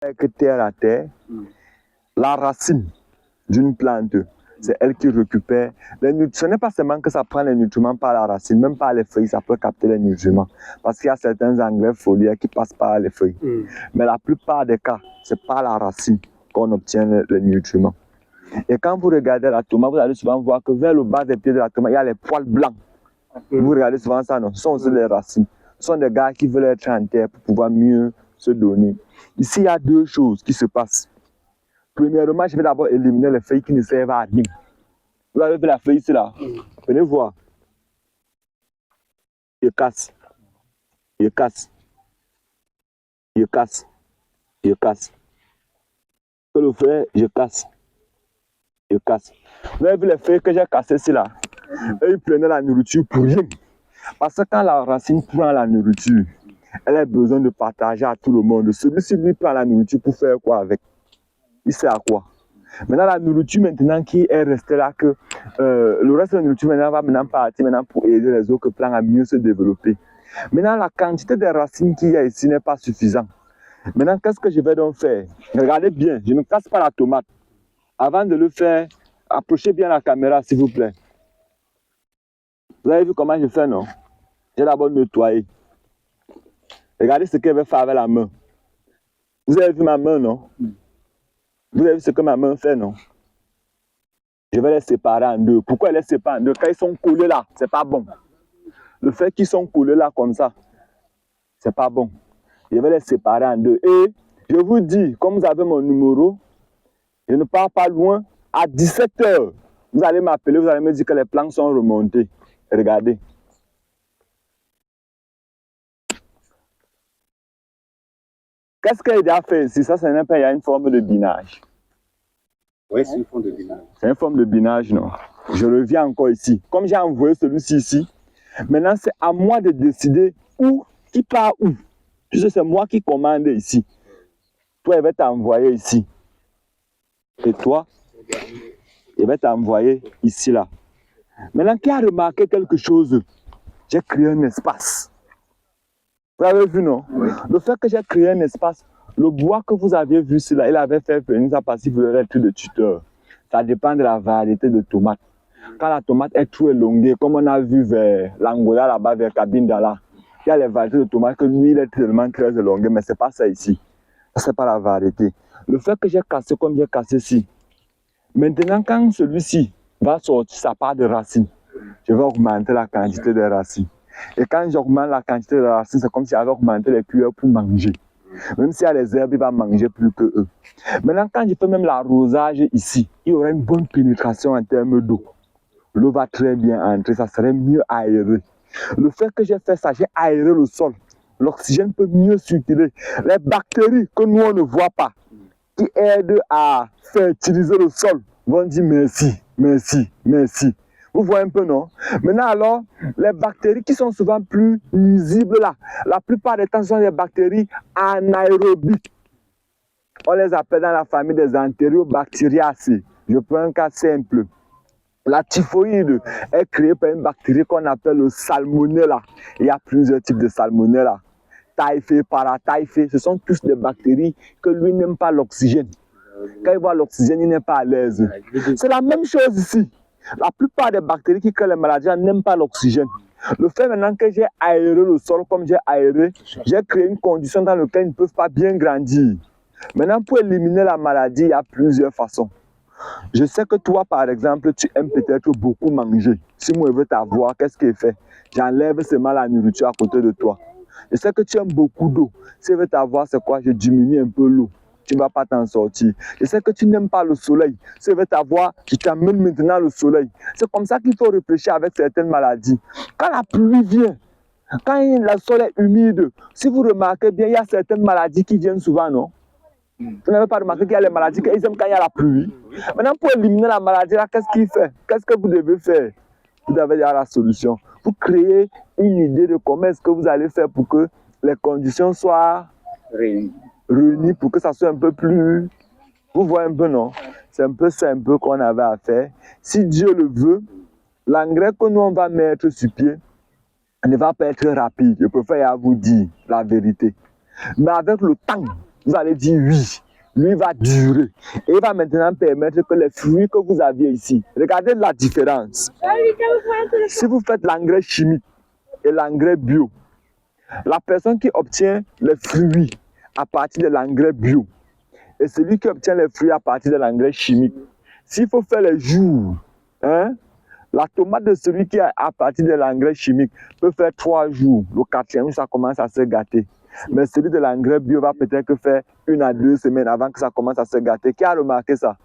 que terre à terre, la racine d'une plante, c'est elle qui récupère les nutriments. Ce n'est pas seulement que ça prend les nutriments par la racine, même par les feuilles, ça peut capter les nutriments. Parce qu'il y a certains engrais foliaires qui passent par les feuilles. Mais la plupart des cas, c'est par la racine qu'on obtient les nutriments. Et quand vous regardez la tomate, vous allez souvent voir que vers le bas des pieds de la tomate, il y a les poils blancs. Vous regardez souvent ça, non? Ce sont aussi les racines. Ce sont des gars qui veulent être en terre pour pouvoir mieux se donner. Ici, il y a deux choses qui se passent. Premièrement, je vais d'abord éliminer les feuilles qui ne servent à rien. Vous avez vu la feuille ici, là? Venez voir. Je casse. Je casse. Je casse. Je casse. Je le fais, je casse. Je casse. Vous avez vu les feuilles que j'ai cassées ici, là? Et ils prenaient la nourriture pour rien. Parce que quand la racine prend la nourriture, elle a besoin de partager à tout le monde. Celui-ci lui prend la nourriture pour faire quoi avec? Il sert à quoi? Maintenant, la nourriture maintenant qui est restée là, que le reste de la nourriture maintenant va maintenant partir maintenant pour aider les autres plants à mieux se développer. Maintenant, la quantité de racines qu'il y a ici n'est pas suffisante. Maintenant, qu'est-ce que je vais donc faire? Regardez bien, je ne casse pas la tomate. Avant de le faire, approchez bien la caméra, s'il vous plaît. Vous avez vu comment je fais, non? J'ai d'abord nettoyé. Regardez ce qu'elle veut faire avec la main. Vous avez vu ma main, non? Vous avez vu ce que ma main fait, non? Je vais les séparer en deux. Pourquoi les séparer en deux? Quand ils sont collés là, c'est pas bon. Le fait qu'ils sont collés là comme ça, c'est pas bon. Je vais les séparer en deux. Et je vous dis, comme vous avez mon numéro, je ne pars pas loin. À 17 h, vous allez m'appeler, vous allez me dire que les plantes sont remontées. Regardez. Qu'est-ce qu'il a fait ici? Ça, ce n'est pas, il y a une forme de binage. Oui, c'est une forme de binage. C'est une forme de binage, non? Je reviens encore ici. Comme j'ai envoyé celui-ci ici, maintenant c'est à moi de décider où, qui part où. Puisque c'est moi qui commande ici. Toi, il va t'envoyer ici. Et toi, il va t'envoyer ici, là. Maintenant, qui a remarqué quelque chose? J'ai créé un espace. Vous avez vu, non? Oui. Le fait que j'ai créé un espace, le bois que vous aviez vu ici, là, il avait fait venir ça parce qu'il voulait être de tuteur. Ça dépend de la variété de tomates. Quand la tomate est trop élongée, comme on a vu vers l'Angola, là-bas, vers Cabinda, là, il y a les variétés de tomates que lui, il est tellement très élongé, mais ce n'est pas ça ici. Ça, ce n'est pas la variété. Le fait que j'ai cassé comme j'ai cassé ici, maintenant, quand celui-ci va sortir sa part de racines, je vais augmenter la quantité des racines. Et quand j'augmente la quantité de racines, c'est comme si j'avais augmenté les cuillères pour manger. Même s'il y a les herbes, il va manger plus que eux. Maintenant, quand je fais même l'arrosage ici, il y aura une bonne pénétration en termes d'eau. L'eau va très bien entrer, ça serait mieux aéré. Le fait que j'ai fait ça, j'ai aéré le sol. L'oxygène peut mieux circuler. Les bactéries que nous, on ne voit pas, qui aident à fertiliser le sol, vont dire merci, merci, merci. Vous voyez un peu, non? Maintenant, alors, les bactéries qui sont souvent plus nuisibles là, la plupart des temps, ce sont des bactéries anaérobiques. On les appelle dans la famille des Enterobacteriaceae. Je prends un cas simple. La typhoïde est créée par une bactérie qu'on appelle le salmonella. Il y a plusieurs types de salmonella. Typhée, paratyphée, ce sont tous des bactéries que lui n'aime pas l'oxygène. Quand il voit l'oxygène, il n'est pas à l'aise. C'est la même chose ici. La plupart des bactéries qui créent les maladies n'aiment pas l'oxygène. Le fait maintenant que j'ai aéré le sol comme j'ai aéré, j'ai créé une condition dans laquelle ils ne peuvent pas bien grandir. Maintenant, pour éliminer la maladie, il y a plusieurs façons. Je sais que toi, par exemple, tu aimes peut-être beaucoup manger. Si moi, je veux t'avoir, qu'est-ce qu'il fait? J'enlève seulement la nourriture à côté de toi. Je sais que tu aimes beaucoup d'eau. Si je veux t'avoir, c'est quoi? Je diminue un peu l'eau. Tu ne vas pas t'en sortir. Je sais que tu n'aimes pas le soleil. Si je veux t'avoir, je t'amène maintenant le soleil. C'est comme ça qu'il faut réfléchir avec certaines maladies. Quand la pluie vient, quand le sol est humide, si vous remarquez bien, il y a certaines maladies qui viennent souvent, non? Vous n'avez pas remarqué qu'il y a les maladies qu'ils aiment quand il y a la pluie. Maintenant, pour éliminer la maladie, là, qu'est-ce qu'il fait? Qu'est-ce que vous devez faire? Vous devez dire la solution. Vous créez une idée de comment est-ce que vous allez faire pour que les conditions soient réunies pour que ça soit un peu plus... Vous voyez un peu, non? C'est un peu ça qu'on avait à faire. Si Dieu le veut, l'engrais que nous on va mettre sur pied ne va pas être rapide. Je préfère vous dire la vérité. Mais avec le temps, vous allez dire oui. Lui va durer. Et il va maintenant permettre que les fruits que vous aviez ici, regardez la différence. Si vous faites l'engrais chimique et l'engrais bio, la personne qui obtient les fruits à partir de l'engrais bio et celui qui obtient les fruits à partir de l'engrais chimique, s'il faut faire les jours, hein, la tomate de celui qui est à partir de l'engrais chimique peut faire 3 jours. Le 4e, ça commence à se gâter. Mais celui de l'engrais bio va peut-être faire 1 à 2 semaines avant que ça commence à se gâter. Qui a remarqué ça?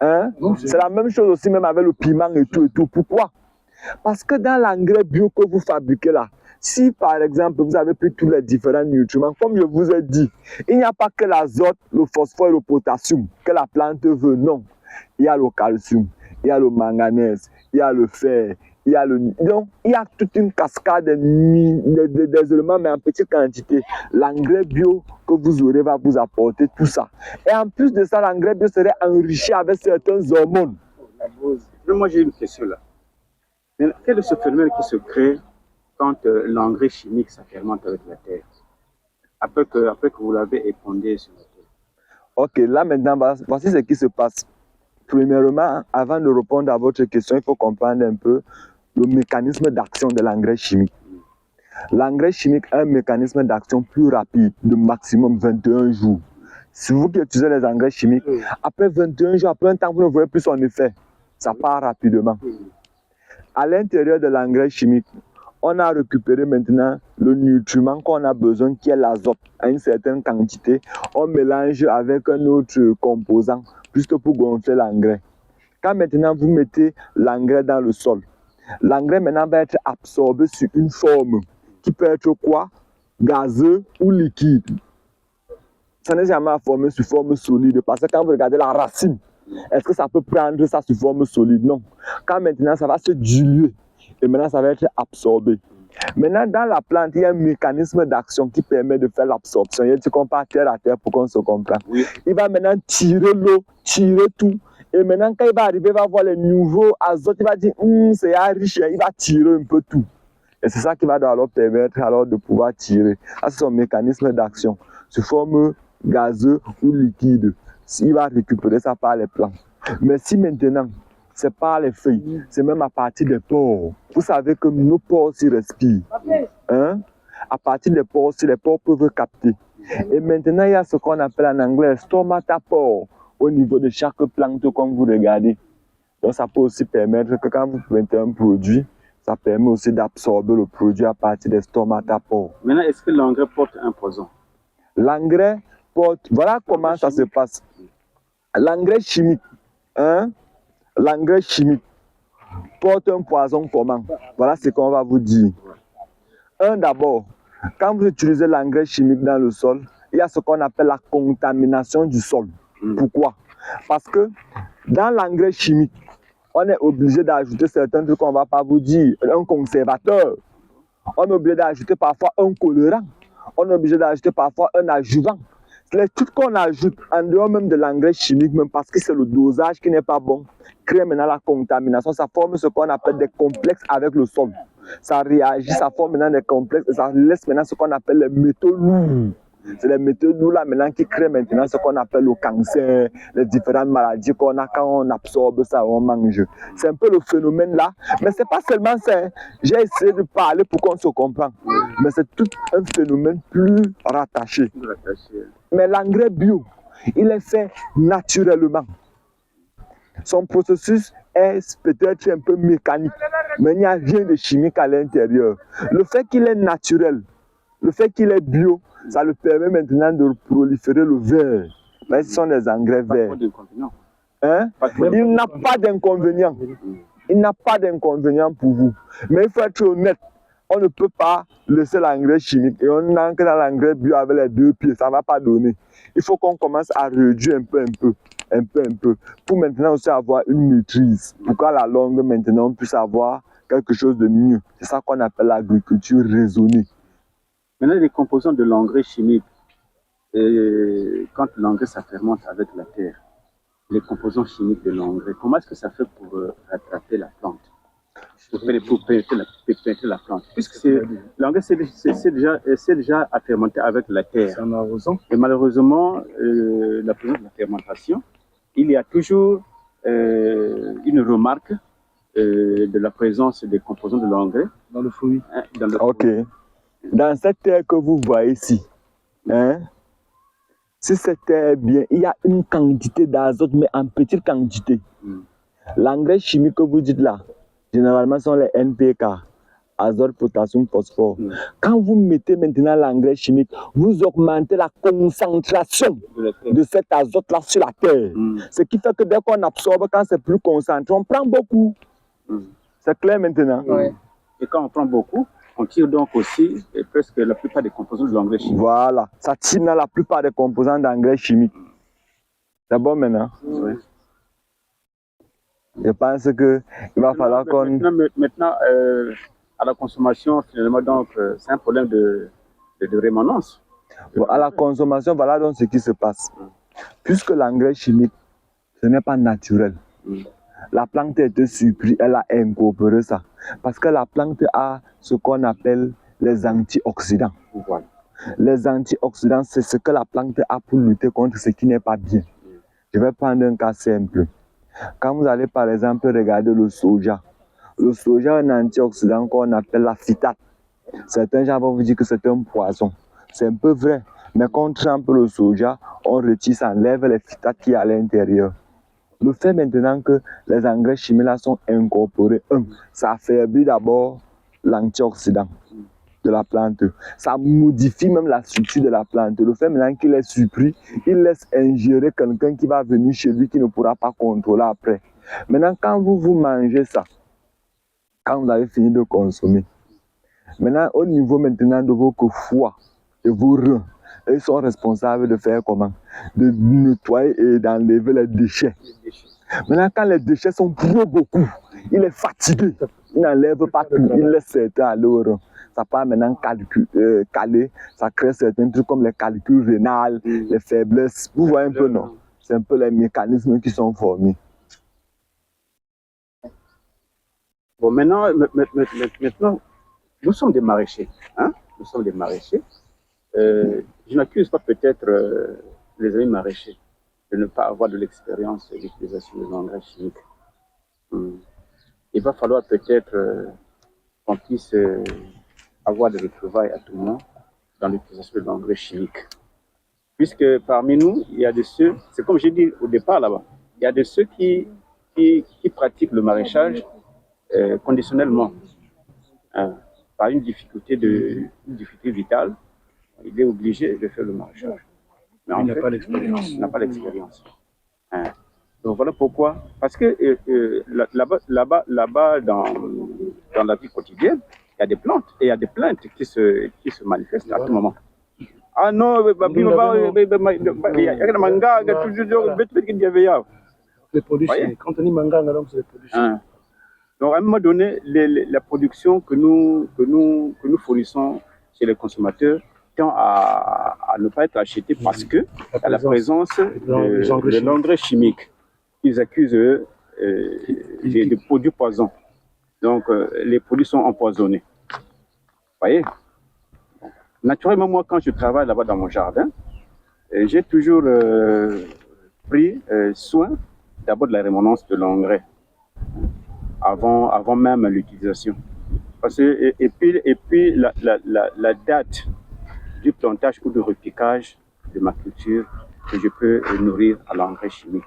Hein? C'est la même chose aussi même avec le piment et tout et tout. Pourquoi? Parce que dans l'engrais bio que vous fabriquez là, si par exemple vous avez pris tous les différents nutriments, comme je vous ai dit, il n'y a pas que l'azote, le phosphore et le potassium que la plante veut, non. Il y a le calcium, il y a le manganèse, il y a le fer, il y a donc il y a toute une cascade des éléments, mais en petite quantité. L'engrais bio que vous aurez va vous apporter tout ça. Et en plus de ça, l'engrais bio serait enrichi avec certaines hormones. Moi, j'ai une question là. Mais quel est ce phénomène qui se crée quand l'engrais chimique ça fermente avec la terre, après que vous l'avez épandé sur la terre? Ok, là maintenant, voici ce qui se passe. Premièrement, avant de répondre à votre question, il faut comprendre un peu le mécanisme d'action de l'engrais chimique. L'engrais chimique a un mécanisme d'action plus rapide, de maximum 21 jours. Si vous qui utilisez les engrais chimiques, après 21 jours, après un temps, vous ne voyez plus son effet. Ça part rapidement. À l'intérieur de l'engrais chimique, on a récupéré maintenant le nutriment qu'on a besoin, qui est l'azote, à une certaine quantité. On mélange avec un autre composant, juste pour gonfler l'engrais. Quand maintenant vous mettez l'engrais dans le sol, l'engrais maintenant va être absorbé sur une forme qui peut être quoi? Gazeux ou liquide. Ça n'est jamais formé sous forme solide, parce que quand vous regardez la racine, est-ce que ça peut prendre ça sous forme solide? Non. Quand maintenant ça va se diluer, et maintenant ça va être absorbé. Maintenant, dans la plante, il y a un mécanisme d'action qui permet de faire l'absorption. Il y a qu'on part terre à terre pour qu'on se comprenne. Oui. Il va maintenant tirer l'eau, tirer tout. Et maintenant, quand il va arriver, il va voir les nouveaux azotes. Il va dire, c'est riche. Il va tirer un peu tout. Et c'est ça qui va alors permettre alors de pouvoir tirer. Ça, c'est son mécanisme d'action. Sous forme gazeux ou liquide. Il va récupérer ça par les plantes. Mais si maintenant, c'est par les feuilles, c'est même à partir des pores. Vous savez que nos pores s'y respirent. Hein? À partir des pores, si les pores peuvent capter. Et maintenant, il y a ce qu'on appelle en anglais stomata pores au niveau de chaque plante comme vous regardez. Donc ça peut aussi permettre que quand vous mettez un produit, ça permet aussi d'absorber le produit à partir des stomata pores. Maintenant, est-ce que l'engrais porte un poison? L'engrais porte... Voilà comment ça se passe. L'engrais chimique, hein? L'engrais chimique porte un poison comment? Voilà ce qu'on va vous dire. D'abord, quand vous utilisez l'engrais chimique dans le sol, il y a ce qu'on appelle la contamination du sol. Pourquoi? Parce que dans l'engrais chimique, on est obligé d'ajouter certains trucs qu'on ne va pas vous dire. Un conservateur. On est obligé d'ajouter parfois un colorant. On est obligé d'ajouter parfois un adjuvant. Les trucs qu'on ajoute en dehors même de l'engrais chimique, même parce que c'est le dosage qui n'est pas bon, crée maintenant la contamination. Ça forme ce qu'on appelle des complexes avec le sol. Ça réagit, ça forme maintenant des complexes et ça laisse maintenant ce qu'on appelle les métaux lourds. C'est les métaux lourds là maintenant qui créent maintenant ce qu'on appelle le cancer, les différentes maladies qu'on a quand on absorbe ça, on mange. C'est un peu le phénomène là, mais c'est pas seulement ça. J'ai essayé de parler pour qu'on se comprenne, mais c'est tout un phénomène plus rattaché. Mais l'engrais bio, il est fait naturellement. Son processus est peut-être un peu mécanique, mais il n'y a rien de chimique à l'intérieur. Le fait qu'il est naturel, le fait qu'il est bio, ça le permet maintenant de proliférer le verre. Mais ce sont des engrais verts. Hein? Il n'a pas d'inconvénient. Il n'a pas d'inconvénient pour vous. Mais il faut être honnête. On ne peut pas laisser l'engrais chimique et on entre dans l'engrais bio avec les 2 pieds. Ça ne va pas donner. Il faut qu'on commence à réduire un peu, pour maintenant aussi avoir une maîtrise. Pour qu'à la longue, maintenant, on puisse avoir quelque chose de mieux. C'est ça qu'on appelle l'agriculture raisonnée. Maintenant, les composants de l'engrais chimique, quand l'engrais ça fermente avec la terre, les composants chimiques de l'engrais, comment est-ce que ça fait pour rattraper la plante? pour pénétrer la plante. Puisque l'engrais, c'est déjà à fermenter avec la terre. Et malheureusement, la présence de la fermentation, il y a toujours une remarque de la présence des composants de l'engrais dans le fruit. Ok. Dans cette terre que vous voyez ici, hein, si cette terre est bien, il y a une quantité d'azote, mais en petite quantité. L'engrais chimique que vous dites là, généralement, sont les NPK, azote, potassium, phosphore. Quand vous mettez maintenant l'engrais chimique, vous augmentez la concentration de cet azote-là sur la terre. Ce qui fait que dès qu'on absorbe, quand c'est plus concentré, on prend beaucoup. C'est clair maintenant? Et quand on prend beaucoup, on tire donc aussi presque la plupart des composants de l'engrais chimique. Voilà, ça tire dans la plupart des composants d'engrais chimique. C'est bon maintenant? Oui. Je pense qu'il va falloir qu'on... Maintenant à la consommation, finalement, donc, c'est un problème de rémanence. Bon, à la consommation, voilà donc ce qui se passe. Puisque l'engrais chimique, ce n'est pas naturel. La plante a été surprise, elle a incorporé ça. Parce que la plante a ce qu'on appelle les antioxydants. Voilà. Les antioxydants, c'est ce que la plante a pour lutter contre ce qui n'est pas bien. Je vais prendre un cas simple. Quand vous allez par exemple regarder le soja a un antioxydant qu'on appelle la phytate. Certains gens vont vous dire que c'est un poison. C'est un peu vrai. Mais quand on trempe le soja, on retire, ça enlève les phytates qui sont à l'intérieur. Le fait maintenant que les engrais chimiques là sont incorporés, ça affaiblit d'abord l'antioxydant de la plante. Ça modifie même la structure de la plante. Le fait maintenant qu'il est surpris, il laisse ingérer quelqu'un qui va venir chez lui qui ne pourra pas contrôler après. Maintenant, quand vous mangez ça, quand vous avez fini de consommer, maintenant au niveau maintenant de vos foies et vos reins, ils sont responsables de faire comment? De nettoyer et d'enlever les déchets. Maintenant, quand les déchets sont trop beaucoup, il est fatigué. Il n'enlève pas tout, il laisse certains aller au rein. Ça part maintenant caler, ça crée certains trucs comme les calculs rénales, les faiblesses. Vous voyez un peu, non? C'est un peu les mécanismes qui sont formés. Bon, maintenant, nous sommes des maraîchers. Hein? Nous sommes des maraîchers. Je n'accuse pas peut-être les amis maraîchers de ne pas avoir de l'expérience de l'utilisation des engrais chimiques. Il va falloir peut-être qu'on puisse avoir des retrouvailles à tout moment dans l'utilisation de l'engrais chimique. Puisque parmi nous, il y a de ceux, c'est comme j'ai dit au départ là-bas, il y a de ceux qui pratiquent le maraîchage conditionnellement, par une difficulté vitale. Il est obligé de faire le maraîchage. Mais il n'a pas l'expérience. Il n'a pas l'expérience. Donc voilà pourquoi. Parce que là-bas dans la vie quotidienne, il y a des plantes et il y a des plaintes qui se manifestent à tout moment. Ah non, les produits chimiques. Quand on dit manganga, donc c'est les produits chimiques. Donc à un moment donné, la production que nous fournissons chez les consommateurs tend à ne pas être achetée parce que à la présence de l'engrais chimique. Ils accusent des produits poisons. Donc les produits sont empoisonnés. Vous voyez? Naturellement, moi, quand je travaille là-bas dans mon jardin, j'ai toujours pris soin d'abord de la rémanence de l'engrais avant même l'utilisation. Et puis la date du plantage ou de repiquage de ma culture que je peux nourrir à l'engrais chimique.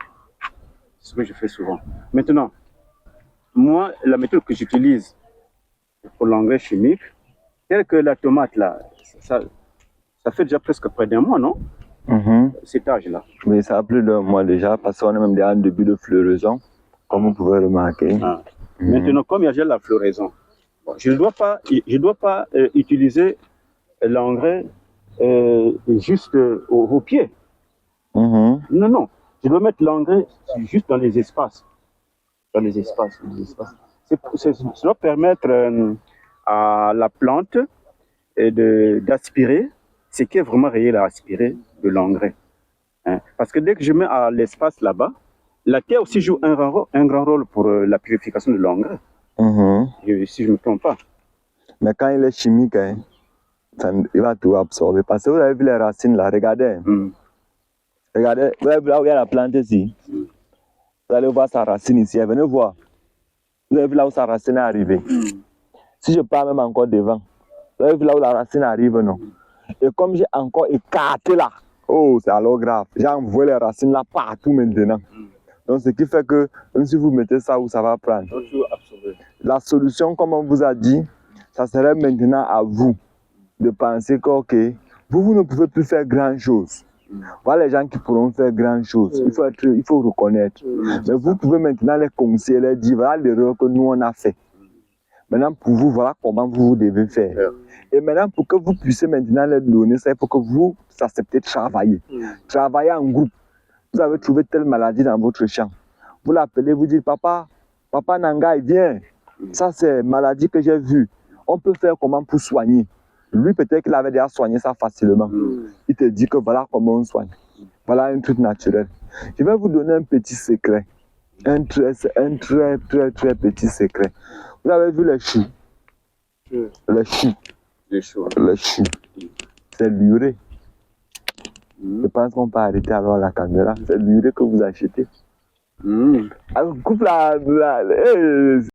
C'est ce que je fais souvent. Maintenant, moi, la méthode que j'utilise pour l'engrais chimique, telle que la tomate là, ça fait déjà presque près d'un mois, non? Cet âge-là. Mais ça a plus d'un mois déjà, parce qu'on est même déjà en début de floraison, comme vous pouvez remarquer. Maintenant, comme il y a déjà la floraison, bon, je ne dois pas utiliser l'engrais juste au pied. Non. Je dois mettre l'engrais juste dans les espaces. Cela permettre à la plante d'aspirer ce qui est vraiment réel à aspirer de l'engrais. Parce que dès que je mets à l'espace là-bas, la terre aussi joue un grand rôle pour la purification de l'engrais. Si je ne me trompe pas. Mais quand il est chimique, hein, il va tout absorber. Parce que vous avez vu les racines là, regardez. Regardez, vous avez vu là où il y a la plante ici. Vous allez voir sa racine ici. Venez voir. Vous avez vu là où sa racine est arrivée. Si je pars même encore devant, vous avez vu là où la racine arrive, non? Et comme j'ai encore écarté là, oh, c'est alors grave. J'ai envoyé les racines là partout maintenant. Donc, ce qui fait que, même si vous mettez ça où ça va prendre. La solution, comme on vous a dit, ça serait maintenant à vous de penser que, ok, vous ne pouvez plus faire grand chose. Voilà les gens qui pourront faire grand chose. Il faut reconnaître. Mais vous pouvez maintenant les conseiller, les dire, voilà l'erreur que nous on a fait. Maintenant, pour vous, voilà comment vous devez faire. Et maintenant, pour que vous puissiez maintenant les donner, ça, il faut que vous acceptez de travailler. Travailler en groupe. Vous avez trouvé telle maladie dans votre champ. Vous l'appelez, vous dites, papa Nangai, viens. Ça, c'est une maladie que j'ai vue. On peut faire comment pour soigner? Lui, peut-être qu'il avait déjà soigné ça facilement. Il te dit que voilà comment on soigne. Voilà un truc naturel. Je vais vous donner un petit secret. Un très petit secret. Vous avez vu les choux? Les choux. C'est l'urée. Je pense qu'on peut arrêter alors la caméra. C'est l'urée que vous achetez. Alors, coupe la